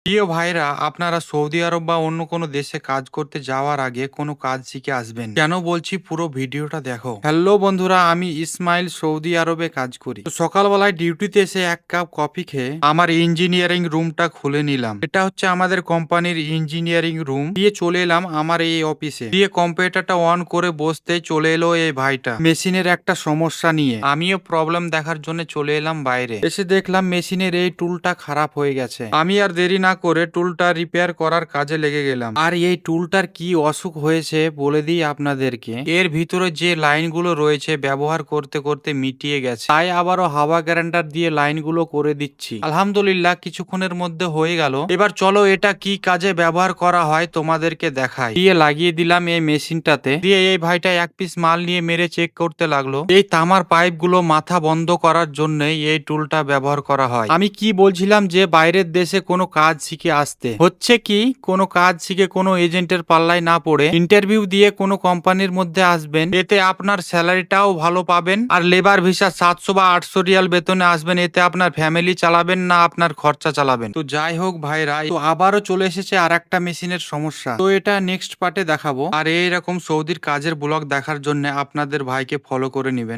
প্রিয় ভাইরা, আপনারা সৌদি আরব বা অন্য কোনো দেশে কাজ করতে যাওয়ার আগে কোনো কাজ শিখে আসবেন। কেন বলছি, পুরো ভিডিওটা দেখো। হ্যালো বন্ধুরা, আমি ইসমাইল সৌদি আরবে কাজ করি। তো সকালবেলায় ডিউটিতে এসে এক কাপ কফি খেয়ে আমার ইঞ্জিনিয়ারিং রুমটা খুলে নিলাম। এটা হচ্ছে আমাদের কোম্পানির ইঞ্জিনিয়ারিং রুম। দিয়ে চলে এলাম আমার এই অফিসে। দিয়ে কম্পিউটারটা অন করে বসতে চলে এলো এই ভাইটা মেশিনের একটা সমস্যা নিয়ে। আমিও প্রবলেম দেখার জন্য চলে এলাম বাইরে। এসে দেখলাম মেশিনের এই টুলটা খারাপ হয়ে গেছে। আমি আর দেরি না করে টুলটা রিপেয়ার করার কাজে লেগে গেলাম। আর এই টুলটার কি অসুখ হয়েছে বলে দিই আপনাদেরকে। এর ভিতরে যে লাইনগুলো রয়েছে ব্যবহার করতে করতে মিটিয়ে গেছে, তাই আবারও হাওয়া গ্যারান্টার দিয়ে লাইনগুলো করে দিচ্ছি। আলহামদুলিল্লাহ কিছুক্ষণের মধ্যে হয়ে গেল। এবার চলো এটা কি কাজে ব্যবহার করা হয় তোমাদেরকে দেখাই। দিয়ে লাগিয়ে দিলাম এই মেশিনটাতে। দিয়ে এই ভাইটা এক পিস মাল নিয়ে মেরে চেক করতে লাগলো। এই তামার পাইপগুলো মাথা বন্ধ করার জন্য এই টুলটা ব্যবহার করা হয়। আমি কি বলছিলাম যে বাইরের দেশে কোনো কাজ শিখে আসতে হচ্ছে কি, কোনো কাজ শিখে কোনো এজেন্টের পাল্লায় না পড়ে ইন্টারভিউ দিয়ে কোনো কোম্পানির মধ্যে আসবেন। এতে আপনার স্যালারিটাও ভালো পাবেন, আর লেবার ভিসা 700 বা 800 রিয়াল বেতনে আসবেন। এতে আপনার ফ্যামিলি চালাবেন না আপনার খরচা চালাবেন। তো যাই হোক ভাইরা, তো আবারও চলে এসেছে আর একটা মেশিনের সমস্যা। তো এটা নেক্সট পার্টে দেখাবো। আর এইরকম সৌদির কাজের ব্লগ দেখার জন্য আপনাদের ভাইকে ফলো করে নেবেন।